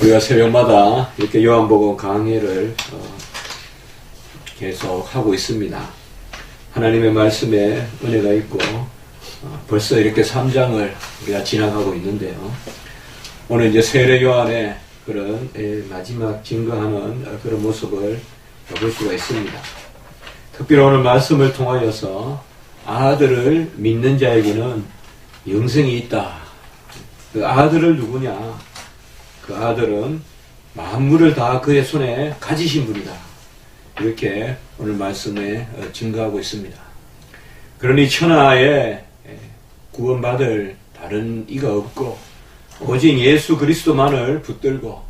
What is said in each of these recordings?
우리가 새벽마다 이렇게 요한복음 강해를 계속 하고 있습니다. 하나님의 말씀에 은혜가 있고 벌써 이렇게 3장을 우리가 지나가고 있는데요. 오늘 이제 세례 요한의 그런 마지막 증거하는 그런 모습을 볼 수가 있습니다. 특별히 오늘 말씀을 통하여서 아들을 믿는 자에게는 영생이 있다. 그 아들을 누구냐? 그 아들은 만물을 다 그의 손에 가지신 분이다. 이렇게 오늘 말씀에 증거하고 있습니다. 그러니 천하에 구원받을 다른 이가 없고 오직 예수 그리스도만을 붙들고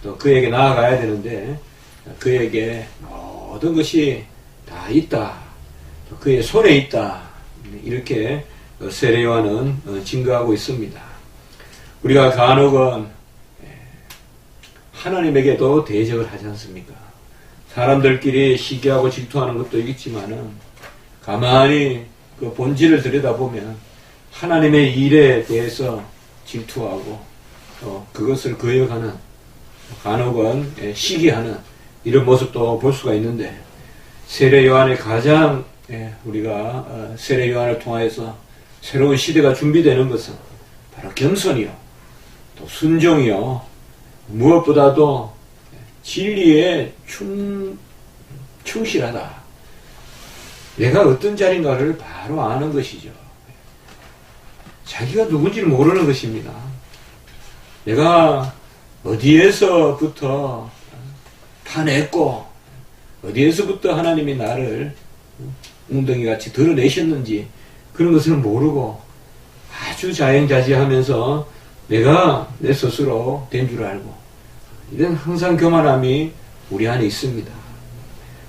또 그에게 나아가야 되는데 그에게 모든 것이 다 있다. 그의 손에 있다. 이렇게 세례 요한은 증거하고 있습니다. 우리가 간혹은 하나님에게도 대적을 하지 않습니까? 사람들끼리 시기하고 질투하는 것도 있겠지만은 가만히 그 본질을 들여다보면 하나님의 일에 대해서 질투하고 그것을 거역하는, 간혹은 시기하는 이런 모습도 볼 수가 있는데, 세례 요한의 가장 우리가 세례 요한을 통하여서 새로운 시대가 준비되는 것은 바로 겸손이요, 또 순종이요, 무엇보다도 진리에 충실하다. 내가 어떤 자리인가를 바로 아는 것이죠. 자기가 누군지를 모르는 것입니다. 내가 어디에서부터 타냈고 어디에서부터 하나님이 나를 웅덩이같이 드러내셨는지 그런 것을 모르고 아주 자행자지하면서 내가 내 스스로 된 줄 알고, 이런 항상 교만함이 우리 안에 있습니다.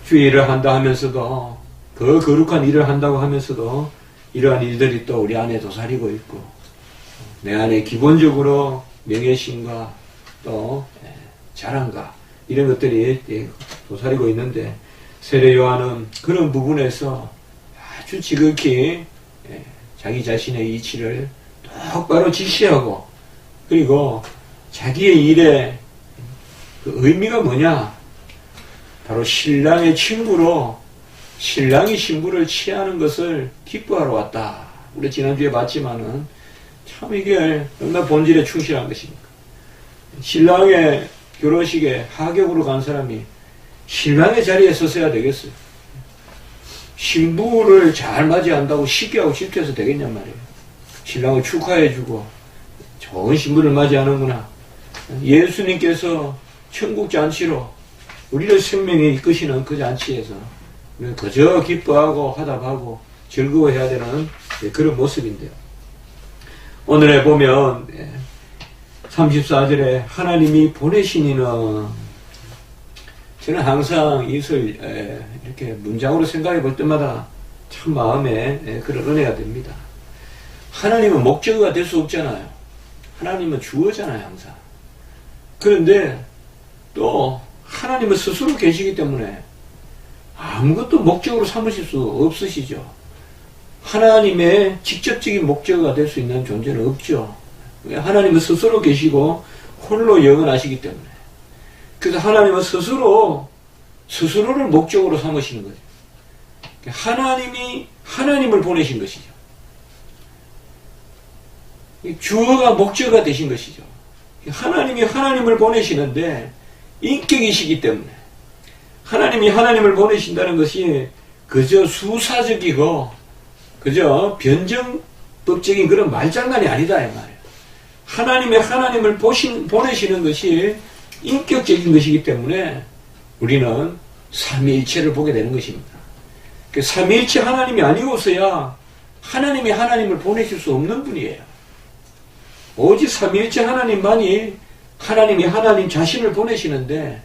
주의 일을 한다 하면서도, 그 거룩한 일을 한다고 하면서도 이러한 일들이 또 우리 안에 도사리고 있고, 내 안에 기본적으로 명예심과 또 자랑과 이런 것들이 도사리고 있는데, 세례 요한은 그런 부분에서 아주 지극히 자기 자신의 이치를 똑바로 지시하고, 그리고 자기의 일에 그 의미가 뭐냐? 바로 신랑의 친구로 신랑이 신부를 취하는 것을 기뻐하러 왔다. 우리 지난주에 봤지만은 참 이게 얼마나 본질에 충실한 것입니까? 신랑의 결혼식에 하객으로 간 사람이 신랑의 자리에 서서야 되겠어요. 신부를 잘 맞이한다고 시기하고 질투해서 되겠냔 말이에요. 신랑을 축하해주고 좋은 신부를 맞이하는구나. 예수님께서 천국 잔치로 우리를 생명에 이끄시는 그 잔치에서 그저 기뻐하고 화답하고 즐거워해야 되는 그런 모습인데요. 오늘에 보면 34절에 하나님이 보내신 이는, 저는 항상 이것을 이렇게 문장으로 생각해 볼 때마다 참 마음에 그런 은혜가 됩니다. 하나님은 목적어가 될 수 없잖아요. 하나님은 주어잖아요, 항상. 그런데 또 하나님은 스스로 계시기 때문에 아무것도 목적으로 삼으실 수 없으시죠. 하나님의 직접적인 목적어가 될 수 있는 존재는 없죠. 하나님은 스스로 계시고 홀로 영원하시기 때문에. 그래서 하나님은 스스로를 목적으로 삼으시는 거죠. 하나님이 하나님을 보내신 것이죠. 주어가 목적어가 되신 것이죠. 하나님이 하나님을 보내시는데 인격이시기 때문에 하나님이 하나님을 보내신다는 것이 그저 수사적이고 그저 변정법적인 그런 말장난이 아니다 이 말이에요. 하나님이 하나님을 보내시는 것이 인격적인 것이기 때문에 우리는 삼위일체를 보게 되는 것입니다. 그 삼위일체 하나님이 아니고서야 하나님이 하나님을 보내실 수 없는 분이에요. 오직 삼위일체 하나님만이 하나님이 하나님 자신을 보내시는데,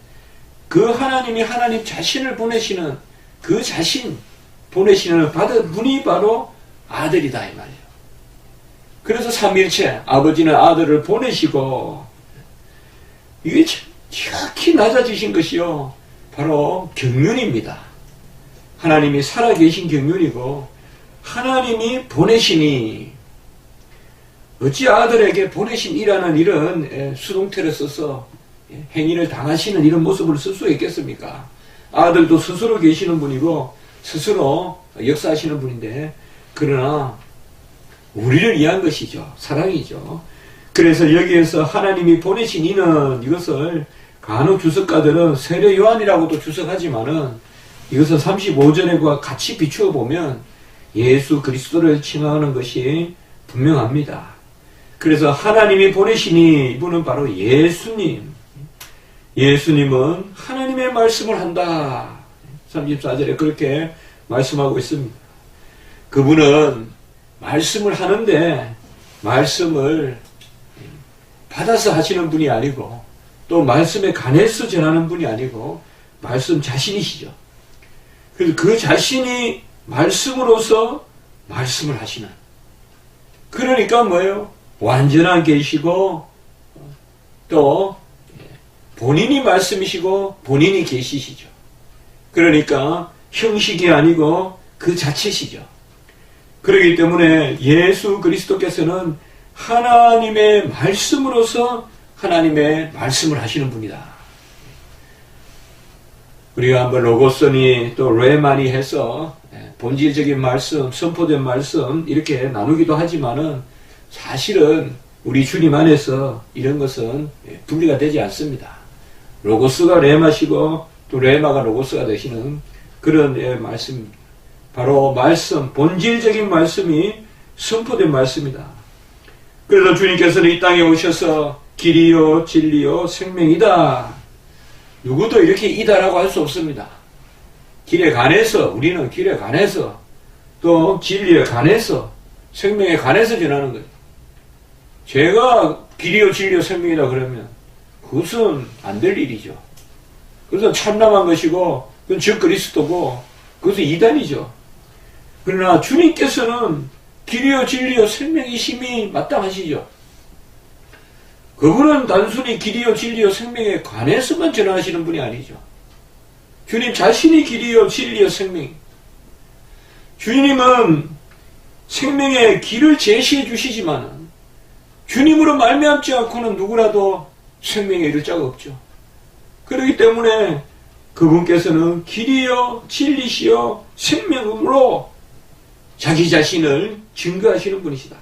그 하나님이 하나님 자신을 보내시는 그 자신 보내시는 받은 분이 바로 아들이다 이 말이에요. 그래서 삼위일체 아버지는 아들을 보내시고, 이게 지극히 낮아지신 것이요 바로 경륜입니다. 하나님이 살아계신 경륜이고 하나님이 보내시니, 어찌 아들에게 보내신 이라는 이런 수동태를 써서 행위를 당하시는 이런 모습을 쓸 수 있겠습니까? 아들도 스스로 계시는 분이고 스스로 역사하시는 분인데, 그러나 우리를 위한 것이죠. 사랑이죠. 그래서 여기에서 하나님이 보내신 이는, 이것을 간혹 주석가들은 세례 요한이라고도 주석하지만은 이것은 35절과 같이 비추어 보면 예수 그리스도를 칭하는 것이 분명합니다. 그래서 하나님이 보내시니 이분은 바로 예수님. 예수님은 하나님의 말씀을 한다. 34절에 그렇게 말씀하고 있습니다. 그분은 말씀을 하는데 말씀을 받아서 하시는 분이 아니고 또 말씀에 관해서 전하는 분이 아니고 말씀 자신이시죠. 그래서 그 자신이 말씀으로서 말씀을 하시는, 그러니까 뭐예요? 완전한 계시고 또 본인이 말씀이시고 본인이 계시시죠. 그러니까 형식이 아니고 그 자체시죠. 그렇기 때문에 예수 그리스도께서는 하나님의 말씀으로서 하나님의 말씀을 하시는 분이다. 우리가 한번 로고스니 또 레마니 해서 본질적인 말씀, 선포된 말씀 이렇게 나누기도 하지만은 사실은 우리 주님 안에서 이런 것은 분리가 되지 않습니다. 로고스가 레마시고 또 레마가 로고스가 되시는 그런 말씀입니다. 바로 말씀, 본질적인 말씀이 선포된 말씀이다. 그래서 주님께서는 이 땅에 오셔서 길이요 진리요 생명이다. 누구도 이렇게 이다라고 할 수 없습니다. 길에 관해서, 우리는 길에 관해서 또 진리에 관해서 생명에 관해서 전하는 거예요. 제가 길이요 진리요 생명이다 그러면 그것은 안 될 일이죠. 그것은 참남한 것이고 그건 즉 그리스도고 그것은 이단이죠. 그러나 주님께서는 길이요 진리요 생명이심이 마땅하시죠. 그분은 단순히 길이요 진리요 생명에 관해서만 전하시는 분이 아니죠. 주님 자신이 길이요 진리요 생명. 주님은 생명의 길을 제시해 주시지만 주님으로 말미암지 않고는 누구라도 생명에 이를 자가 없죠. 그렇기 때문에 그분께서는 길이요 진리시요 생명으로 자기 자신을 증거하시는 분이시다.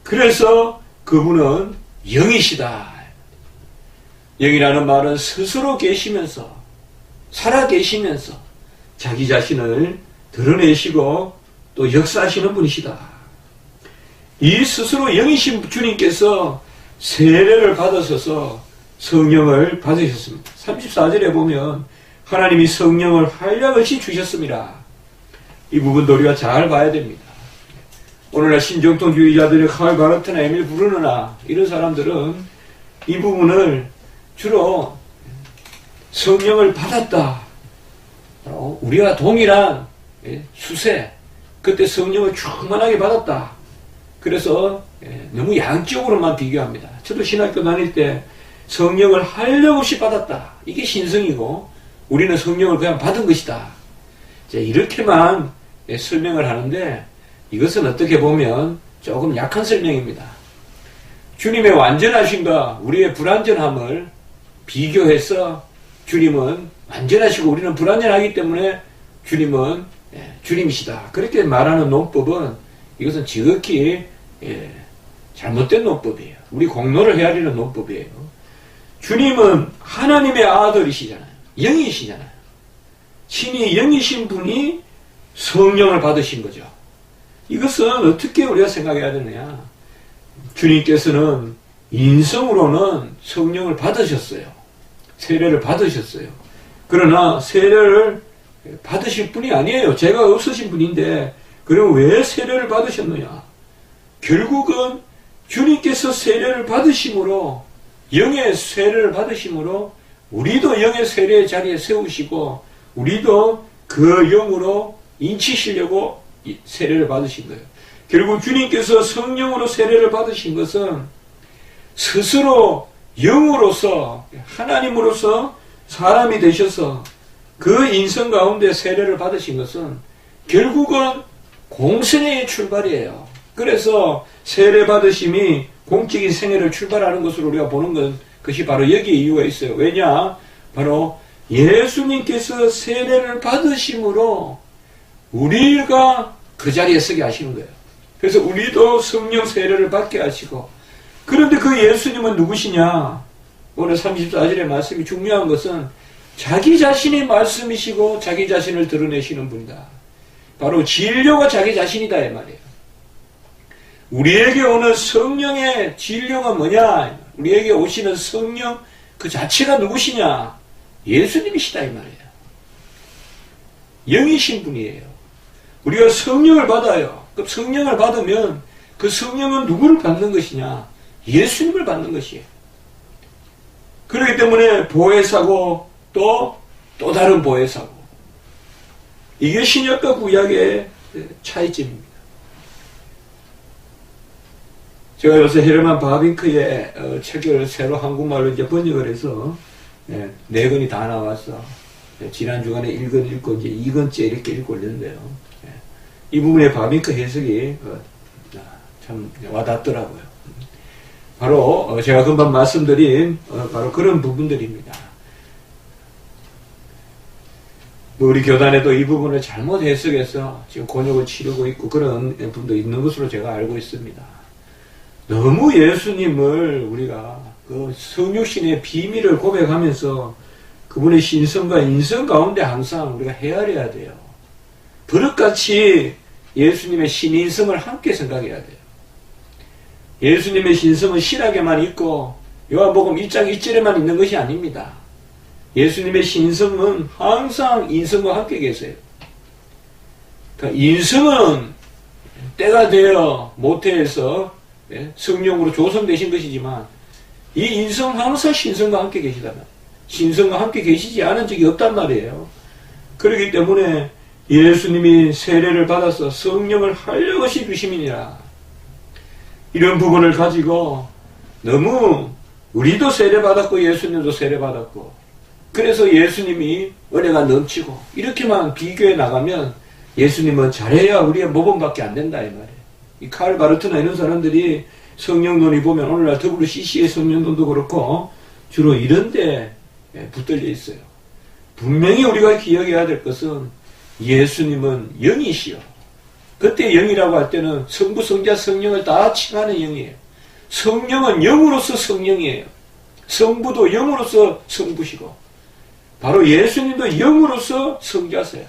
그래서 그분은 영이시다. 영이라는 말은 스스로 계시면서 살아 계시면서 자기 자신을 드러내시고 또 역사하시는 분이시다. 이 스스로 영이신 주님께서 세례를 받으셔서 성령을 받으셨습니다. 34절에 보면 하나님이 성령을 한량없이 주셨습니다. 이 부분도 우리가 잘 봐야 됩니다. 오늘날 신정통주의자들의 칼 바르트나 에밀 브루너나 이런 사람들은 이 부분을 주로 성령을 받았다. 우리가 동일한 수세, 그때 성령을 충만하게 받았다. 그래서 너무 양적으로만 비교합니다. 저도 신학교 다닐 때 성령을 한량없이 받았다. 이게 신성이고 우리는 성령을 그냥 받은 것이다. 이렇게만 설명을 하는데 이것은 어떻게 보면 조금 약한 설명입니다. 주님의 완전하심과 우리의 불완전함을 비교해서 주님은 완전하시고 우리는 불완전하기 때문에 주님은 주님이시다. 그렇게 말하는 논법은 이것은 지극히 잘못된 논법이에요. 우리 공로를 헤아리는 논법이에요. 주님은 하나님의 아들이시잖아요. 영이시잖아요. 신이 영이신 분이 성령을 받으신 거죠. 이것은 어떻게 우리가 생각해야 되느냐. 주님께서는 인성으로는 성령을 받으셨어요. 세례를 받으셨어요. 그러나 세례를 받으실 분이 아니에요. 죄가 없으신 분인데 그럼 왜 세례를 받으셨느냐. 결국은 주님께서 세례를 받으심으로 영의 세례를 받으심으로 우리도 영의 세례의 자리에 세우시고 우리도 그 영으로 인치시려고 세례를 받으신 거예요. 결국 주님께서 성령으로 세례를 받으신 것은 스스로 영으로서 하나님으로서 사람이 되셔서 그 인성 가운데 세례를 받으신 것은 결국은 공생애의 출발이에요. 그래서 세례 받으심이 공적인 생애를 출발하는 것으로 우리가 보는 건 그것이 바로 여기에 이유가 있어요. 왜냐? 바로 예수님께서 세례를 받으심으로 우리가 그 자리에 서게 하시는 거예요. 그래서 우리도 성령 세례를 받게 하시고, 그런데 그 예수님은 누구시냐? 오늘 34절의 말씀이 중요한 것은 자기 자신의 말씀이시고 자기 자신을 드러내시는 분이다. 바로 진료가 자기 자신이다 이 말이에요. 우리에게 오는 성령의 진료가 뭐냐? 우리에게 오시는 성령 그 자체가 누구시냐? 예수님이시다 이 말이에요. 영이신 분이에요. 우리가 성령을 받아요. 그 성령을 받으면 그 성령은 누구를 받는 것이냐? 예수님을 받는 것이에요. 그렇기 때문에 보혜사고 또 다른 보혜사고, 이게 신약과 구약의 차이점입니다. 제가 요새 헤르만 바빙크의 책을 새로 한국말로 이제 번역을 해서 4권이 다 나와서 지난 주간에 1권 읽고 이제 2권째 이렇게 읽고 있는데요. 이 부분의 바빙크 해석이 참 와닿더라고요. 바로 제가 금방 말씀드린 바로 그런 부분들입니다. 우리 교단에도 이 부분을 잘못 해석해서 지금 곤욕을 치르고 있고 그런 분도 있는 것으로 제가 알고 있습니다. 너무 예수님을 우리가 그 성육신의 비밀을 고백하면서 그분의 신성과 인성 가운데 항상 우리가 헤아려야 돼요. 버릇같이 예수님의 신인성을 함께 생각해야 돼요. 예수님의 신성은 신학에만 있고 요한복음 1장 1절에만 있는 것이 아닙니다. 예수님의 신성은 항상 인성과 함께 계세요. 그러니까 인성은 때가 되어 모태에서 성령으로 조성되신 것이지만 이 인성 항상 신성과 함께 계시다면 신성과 함께 계시지 않은 적이 없단 말이에요. 그렇기 때문에 예수님이 세례를 받아서 성령을 활력없이 주심이니라, 이런 부분을 가지고 너무 우리도 세례받았고 예수님도 세례받았고 그래서 예수님이 은혜가 넘치고 이렇게만 비교해 나가면 예수님은 잘해야 우리의 모범밖에 안 된다 이 말이에요. 이 칼 바르트나 이런 사람들이 성령론이 보면 오늘날 WCC의 성령론도 그렇고 주로 이런 데 붙들려 있어요. 분명히 우리가 기억해야 될 것은 예수님은 영이시요. 그때 영이라고 할 때는 성부, 성자, 성령을 다 칭하는 영이에요. 성령은 영으로서 성령이에요. 성부도 영으로서 성부시고 바로 예수님도 영으로서 성자세요.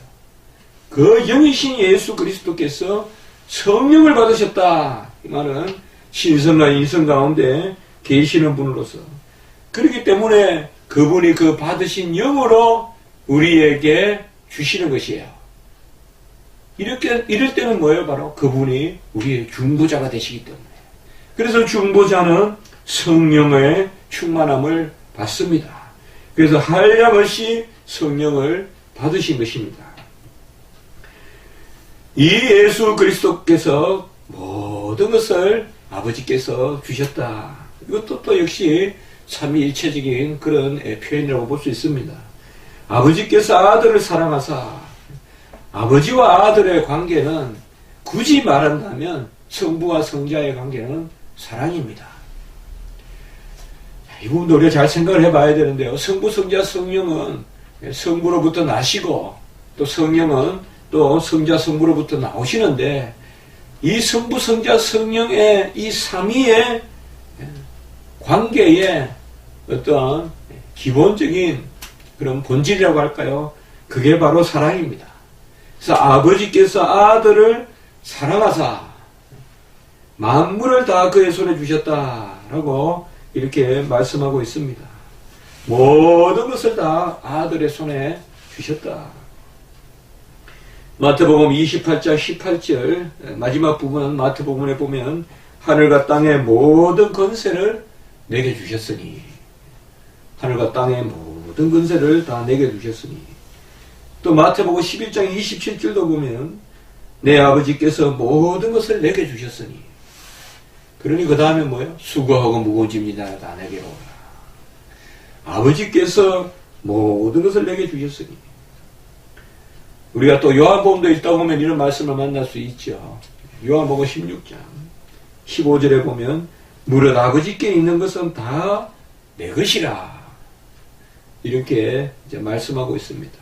그 영이신 예수 그리스도께서 성령을 받으셨다. 이 말은 신성과 인성 가운데 계시는 분으로서, 그렇기 때문에 그분이 그 받으신 영으로 우리에게 주시는 것이에요. 이럴 때는 뭐예요? 바로 그분이 우리의 중보자가 되시기 때문에. 그래서 중보자는 성령의 충만함을 받습니다. 그래서 한량없이 성령을 받으신 것입니다. 이 예수 그리스도께서 모든 것을 아버지께서 주셨다. 이것도 또 역시 삼위일체적인 그런 표현이라고 볼 수 있습니다. 아버지께서 아들을 사랑하사, 아버지와 아들의 관계는 굳이 말한다면 성부와 성자의 관계는 사랑입니다. 이 부분도 우리가 잘 생각을 해봐야 되는데요. 성부, 성자, 성령은 성부로부터 나시고 또 성령은 또 성자, 성부로부터 나오시는데 이 성부, 성자, 성령의 이 삼위의 관계의 어떤 기본적인 그런 본질이라고 할까요? 그게 바로 사랑입니다. 그래서 아버지께서 아들을 사랑하사 만물을 다 그의 손에 주셨다라고 이렇게 말씀하고 있습니다. 모든 것을 다 아들의 손에 주셨다. 마태복음 28장 18절 마지막 부분 마태복음에 보면 하늘과 땅의 모든 권세를 내게 주셨으니, 하늘과 땅의 모든 권세를 다 내게 주셨으니, 또 마태복음 11장 27절도 보면 내 아버지께서 모든 것을 내게 주셨으니, 그러니 그 다음에 뭐예요? 수고하고 무거운 짐진 자가 다 내게로 오라. 아버지께서 모든 것을 내게 주셨으니. 우리가 또 요한복음도 읽다 보면 이런 말씀을 만날 수 있죠. 요한복음 16장 15절에 보면 무릇 아버지께 있는 것은 다 내 것이라. 이렇게 이제 말씀하고 있습니다.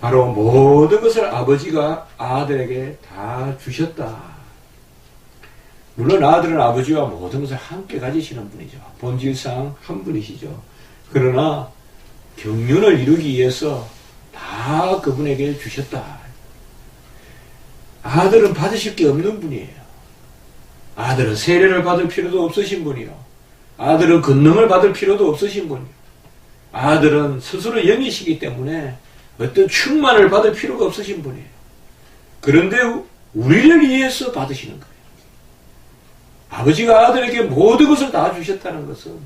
바로 모든 것을 아버지가 아들에게 다 주셨다. 물론 아들은 아버지와 모든 것을 함께 가지시는 분이죠. 본질상 한 분이시죠. 그러나 경륜을 이루기 위해서 다 그분에게 주셨다. 아들은 받으실 게 없는 분이에요. 아들은 세례를 받을 필요도 없으신 분이요. 아들은 권능을 받을 필요도 없으신 분이요. 아들은 스스로 영이시기 때문에 어떤 충만을 받을 필요가 없으신 분이에요. 그런데 우리를 위해서 받으시는 거예요. 아버지가 아들에게 모든 것을 다 주셨다는 것은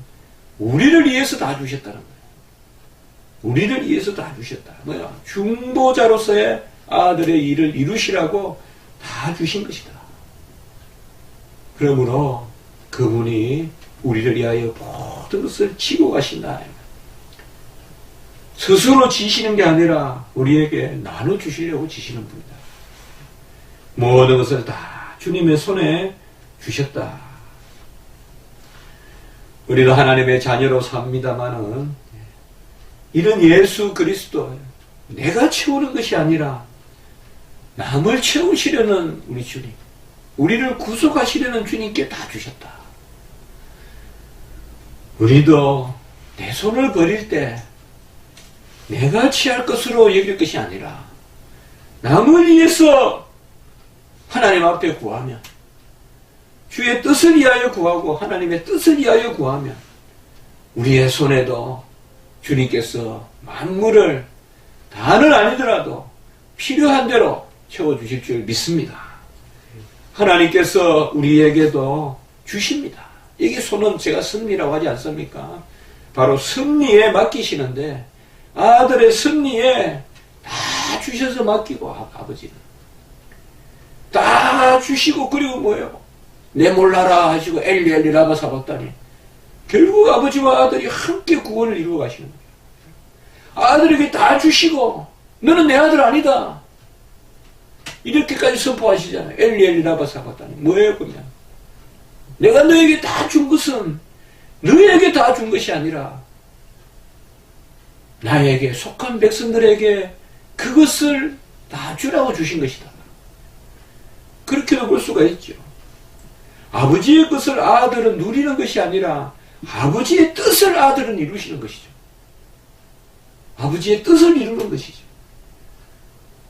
우리를 위해서 다 주셨다는 거예요. 우리를 위해서 다 주셨다. 뭐야? 중보자로서의 아들의 일을 이루시라고 다 주신 것이다. 그러므로 그분이 우리를 위하여 모든 것을 지고 가신다. 스스로 지시는 게 아니라 우리에게 나눠주시려고 지시는 분이다. 모든 것을 다 주님의 손에 주셨다. 우리도 하나님의 자녀로 삽니다마는 이런 예수 그리스도, 내가 채우는 것이 아니라 남을 채우시려는 우리 주님, 우리를 구속하시려는 주님께 다 주셨다. 우리도 내 손을 버릴 때 내가 취할 것으로 여길 것이 아니라 남을 위해서 하나님 앞에 구하면, 주의 뜻을 위하여 구하고 하나님의 뜻을 위하여 구하면 우리의 손에도 주님께서 만물을 다는 아니더라도 필요한 대로 채워주실 줄 믿습니다. 하나님께서 우리에게도 주십니다. 이게 손은 제가 승리라고 하지 않습니까? 바로 승리에 맡기시는데 아들의 승리에 다 주셔서 맡기고 아버지는 다 주시고, 그리고 뭐예요? 내 몰라라 하시고 엘리 엘리 라마 사박다니, 결국 아버지와 아들이 함께 구원을 이루어 가시는 거예요. 아들에게 다 주시고 너는 내 아들 아니다 이렇게까지 선포하시잖아요. 엘리 엘리 라마 사박다니. 뭐예요 그냥? 내가 너에게 다 준 것은 너에게 다 준 것이 아니라 나에게 속한 백성들에게 그것을 다 주라고 주신 것이다. 그렇게도 볼 수가 있죠. 아버지의 것을 아들은 누리는 것이 아니라 아버지의 뜻을 아들은 이루시는 것이죠. 아버지의 뜻을 이루는 것이죠.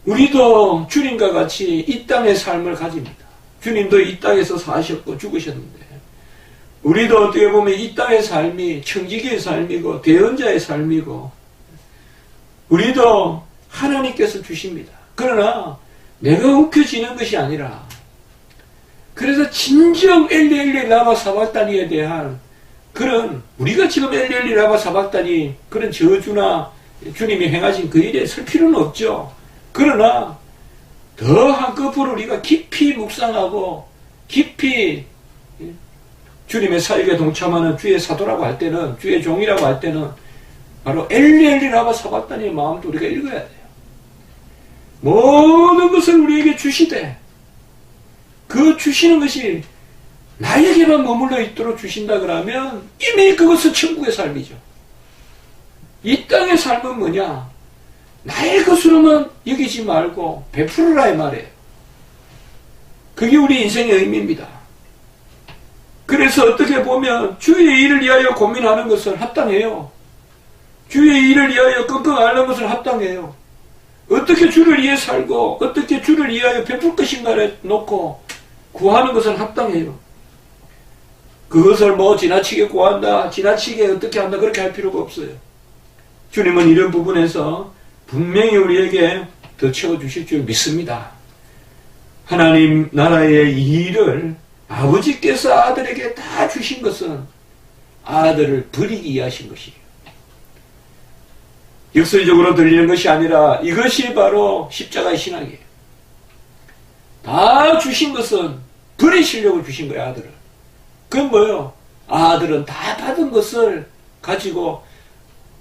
우리도 주님과 같이 이 땅의 삶을 가집니다. 주님도 이 땅에서 사셨고 죽으셨는데 우리도 어떻게 보면 이 땅의 삶이 청지기의 삶이고 대언자의 삶이고 우리도 하나님께서 주십니다. 그러나 내가 움켜쥐는 것이 아니라, 그래서 진정 엘리 엘리 라마 사박다니에 대한 그런, 우리가 지금 엘리 엘리 라마 사박다니 그런 저주나 주님이 행하신 그 일에 설 필요는 없죠. 그러나 더 한꺼풀 우리가 깊이 묵상하고 깊이 주님의 사역에 동참하는 주의 사도라고 할 때는, 주의 종이라고 할 때는 바로 엘리 엘리 라마 사박다니의 마음도 우리가 읽어야 돼요. 모든 것을 우리에게 주시되 그 주시는 것이 나에게만 머물러 있도록 주신다 그러면 이미 그것은 천국의 삶이죠. 이 땅의 삶은 뭐냐? 나의 것으로만 여기지 말고 베풀으라 이 말이에요. 그게 우리 인생의 의미입니다. 그래서 어떻게 보면 주의 일을 위하여 고민하는 것은 합당해요. 주의 일을 위하여 끙끙 앓는 것은 합당해요. 어떻게 주를 위해 살고 어떻게 주를 위하여 베풀 것인가를 놓고 구하는 것은 합당해요. 그것을 뭐 지나치게 구한다, 지나치게 어떻게 한다, 그렇게 할 필요가 없어요. 주님은 이런 부분에서 분명히 우리에게 더 채워주실 줄 믿습니다. 하나님 나라의 이 일을 아버지께서 아들에게 다 주신 것은 아들을 버리기 위해 하신 것이에요. 역설적으로 들리는 것이 아니라 이것이 바로 십자가의 신앙이에요. 다 주신 것은 버리시려고 주신 거예요, 아들을. 그건 뭐예요? 아들은 다 받은 것을 가지고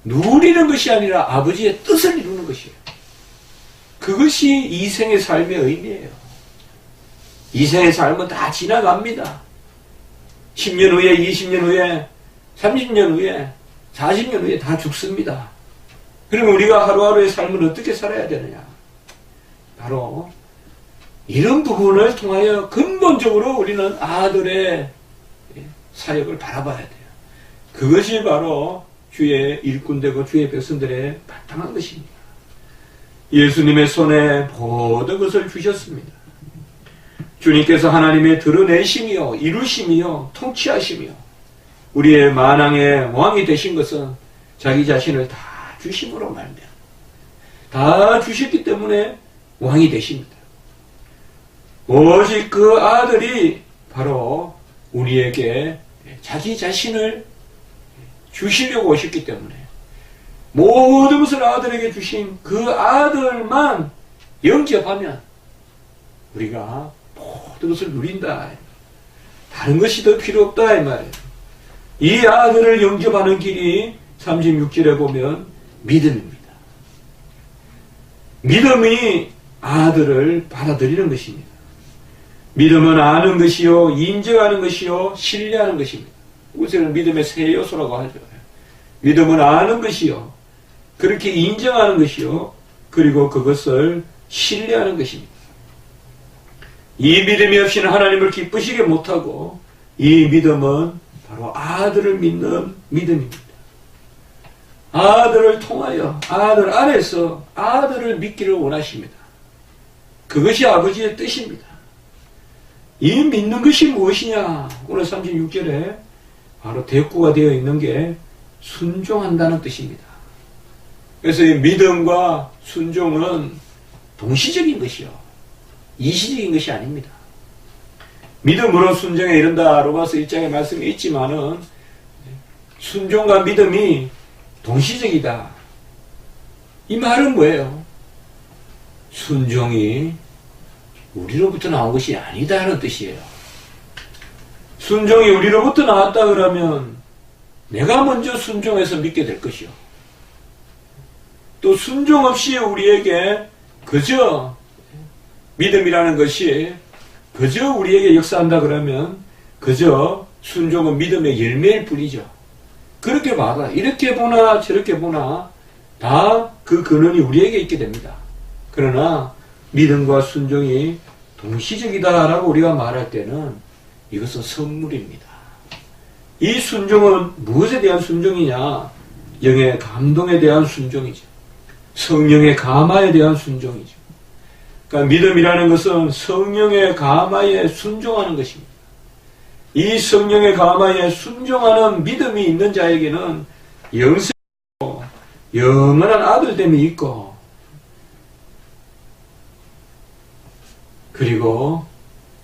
누리는 것이 아니라 아버지의 뜻을 이루는 것이에요. 그것이 이생의 삶의 의미예요. 이생의 삶은 다 지나갑니다. 10년 후에, 20년 후에 30년 후에, 40년 후에 다 죽습니다. 그러면 우리가 하루하루의 삶을 어떻게 살아야 되느냐? 바로 이런 부분을 통하여 근본적으로 우리는 아들의 사역을 바라봐야 돼요. 그것이 바로 주의 일꾼되고 주의 백성들의 바탕한 것입니다. 예수님의 손에 모든 것을 주셨습니다. 주님께서 하나님의 드러내심이요, 이루심이요, 통치하심이요, 우리의 만왕의 왕이 되신 것은 자기 자신을 다 주심으로 말미암아 다 주셨기 때문에 왕이 되십니다. 오직 그 아들이 바로 우리에게 자기 자신을 주시려고 오셨기 때문에 모든 것을 아들에게 주신 그 아들만 영접하면 우리가 모든 것을 누린다. 다른 것이 더 필요 없다 이 말이에요. 이 아들을 영접하는 길이 36절에 보면 믿음입니다. 믿음이 아들을 받아들이는 것입니다. 믿음은 아는 것이요, 인정하는 것이요, 신뢰하는 것입니다. 우리는 믿음의 세 요소라고 하죠. 믿음은 아는 것이요, 그렇게 인정하는 것이요, 그리고 그것을 신뢰하는 것입니다. 이 믿음이 없이는 하나님을 기쁘시게 못하고, 이 믿음은 바로 아들을 믿는 믿음입니다. 아들을 통하여 아들 안에서 아들을 믿기를 원하십니다. 그것이 아버지의 뜻입니다. 이 믿는 것이 무엇이냐? 오늘 36절에 바로 대꾸가 되어 있는 게 순종한다는 뜻입니다. 그래서 이 믿음과 순종은 동시적인 것이요, 이시적인 것이 아닙니다. 믿음으로 순종에 이른다 로마서 1장에 말씀이 있지만은 순종과 믿음이 동시적이다. 이 말은 뭐예요? 순종이 우리로부터 나온 것이 아니다 하는 뜻이에요. 순종이 우리로부터 나왔다 그러면 내가 먼저 순종해서 믿게 될 것이요. 또 순종 없이 우리에게 그저 믿음이라는 것이 그저 우리에게 역사한다 그러면 그저 순종은 믿음의 열매일 뿐이죠. 그렇게 봐라. 이렇게 보나 저렇게 보나 다 그 근원이 우리에게 있게 됩니다. 그러나 믿음과 순종이 동시적이다라고 우리가 말할 때는 이것은 선물입니다. 이 순종은 무엇에 대한 순종이냐? 영의 감동에 대한 순종이죠. 성령의 감화에 대한 순종이죠. 그러니까 믿음이라는 것은 성령의 감화에 순종하는 것입니다. 이 성령의 감화에 순종하는 믿음이 있는 자에게는 영생이고 영원한 아들됨이 있고, 그리고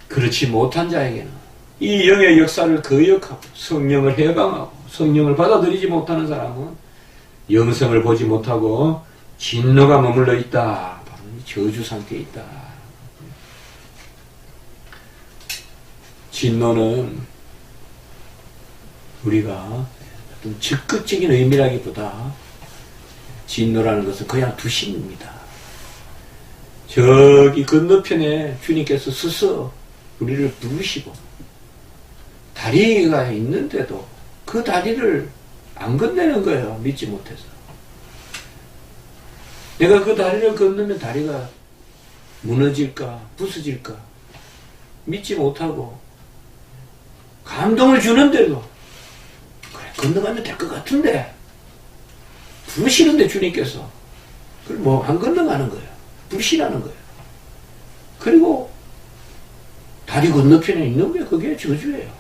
그렇지 못한 자에게는 이 영의 역사를 거역하고 성령을 해방하고 성령을 받아들이지 못하는 사람은 영생을 보지 못하고 진노가 머물러 있다. 바로 저주 상태에 있다. 진노는 우리가 어떤 적극적인 의미라기보다 진노라는 것은 그냥 두심입니다. 저기 건너편에 주님께서 서서 우리를 부르시고 다리가 있는데도 그 다리를 안 건네는 거예요. 믿지 못해서. 내가 그 다리를 건너면 다리가 무너질까 부서질까 믿지 못하고 감동을 주는데도 그래 건너가면 될 것 같은데 부르시는데 주님께서 그걸 뭐 안 건너가는 거예요. 불신하는 거예요. 그리고 다리 건너편에 있는 게 그게 저주예요.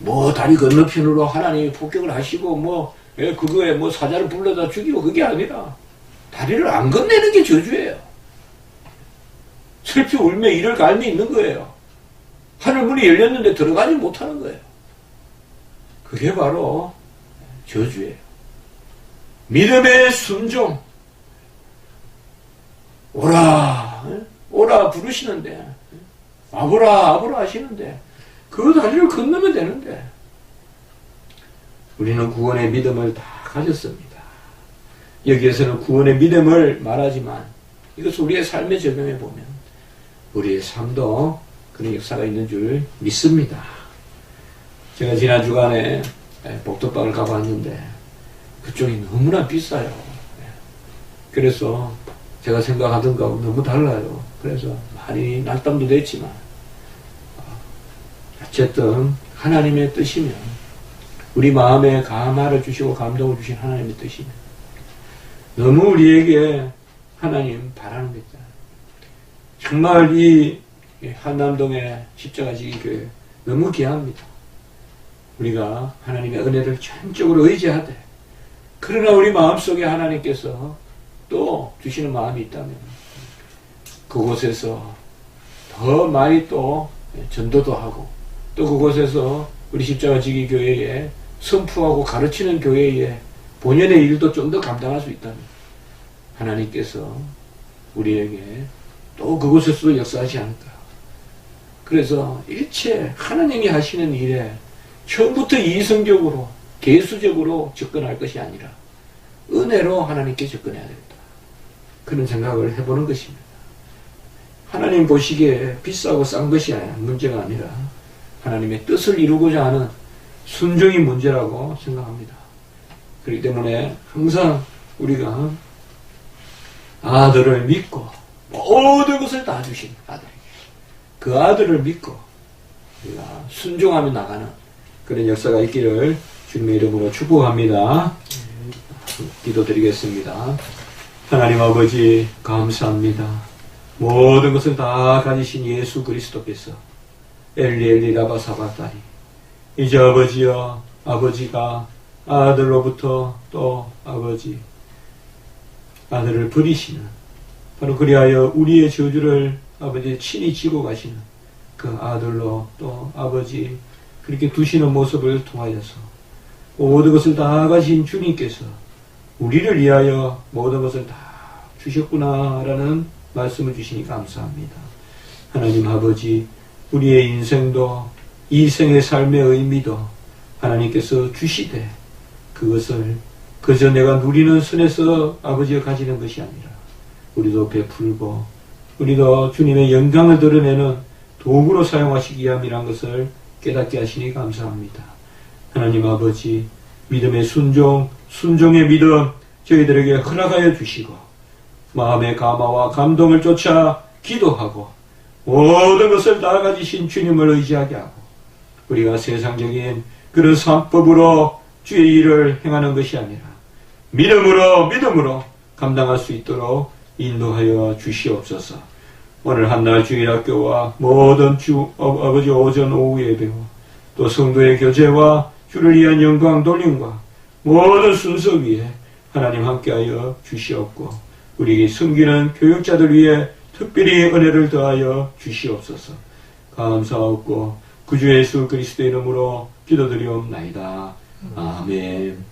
뭐 다리 건너편으로 하나님이 폭격을 하시고 뭐 그거에 뭐 사자를 불러다 죽이고 그게 아니라 다리를 안 건네는 게 저주예요. 슬피 울며 이를 갈미 있는 거예요. 하늘문이 열렸는데 들어가지 못하는 거예요. 그게 바로 저주예요. 믿음의 순종. 오라, 오라 부르시는데, 와보라, 와보라 하시는데, 그 다리를 건너면 되는데, 우리는 구원의 믿음을 다 가졌습니다. 여기에서는 구원의 믿음을 말하지만, 이것을 우리의 삶에 적용해 보면, 우리의 삶도 그런 역사가 있는 줄 믿습니다. 제가 지난 주간에 복덕방을 가봤는데 그쪽이 너무나 비싸요. 그래서 제가 생각하던 거하고 너무 달라요. 그래서 많이 낙담도 됐지만 어쨌든 하나님의 뜻이면, 우리 마음에 감화를 주시고 감동을 주신 하나님의 뜻이면 너무 우리에게 하나님 바라는 거 있잖아요. 정말 이 한남동의 십자가지기 교회 너무 귀합니다. 우리가 하나님의 은혜를 전적으로 의지하되, 그러나 우리 마음속에 하나님께서 또 주시는 마음이 있다면 그곳에서 더 많이 또 전도도 하고, 또 그곳에서 우리 십자가지기 교회에 선포하고 가르치는 교회의 본연의 일도 좀 더 감당할 수 있다면 하나님께서 우리에게 또 그곳에서도 역사하지 않을까. 그래서 일체 하나님이 하시는 일에 처음부터 이성적으로 개수적으로 접근할 것이 아니라 은혜로 하나님께 접근해야 된다. 그런 생각을 해보는 것입니다. 하나님 보시기에 비싸고 싼 것이 문제가 아니라 하나님의 뜻을 이루고자 하는 순종이 문제라고 생각합니다. 그렇기 때문에 항상 우리가 아들을 믿고 모든 것을 다 주신 아들, 그 아들을 믿고 우리가 순종하며 나가는 그런 역사가 있기를 주님의 이름으로 축복합니다. 기도드리겠습니다. 하나님 아버지 감사합니다. 모든 것을 다 가지신 예수 그리스도께서 엘리 엘리 라바 사바다리, 이제 아버지여, 아버지가 아들로부터 또 아버지 아들을 버리시는, 바로 그리하여 우리의 저주를 아버지 친히 지고 가시는 그 아들로 또 아버지 그렇게 두시는 모습을 통하여서 모든 것을 다 가진 주님께서 우리를 위하여 모든 것을 다 주셨구나라는 말씀을 주시니 감사합니다. 하나님 아버지, 우리의 인생도 이 생의 삶의 의미도 하나님께서 주시되 그것을 그저 내가 누리는 선에서 아버지가 가지는 것이 아니라 우리도 베풀고 우리도 주님의 영광을 드러내는 도구로 사용하시기 위함이란 것을 깨닫게 하시니 감사합니다. 하나님 아버지, 믿음의 순종, 순종의 믿음 저희들에게 허락하여 주시고 마음의 감화와 감동을 쫓아 기도하고 모든 것을 다 가지신 주님을 의지하게 하고 우리가 세상적인 그런 산법으로 주의 일을 행하는 것이 아니라 믿음으로 감당할 수 있도록 인도하여 주시옵소서. 오늘 한날 주일학교와 모든 아버지 오전 오후 예배와 또 성도의 교제와 주를 위한 영광 돌림과 모든 순서 위에 하나님 함께하여 주시옵고 우리 섬기는 교육자들 위해 특별히 은혜를 더하여 주시옵소서. 감사하옵고 구주 예수 그리스도의 이름으로 기도드리옵나이다. 아멘.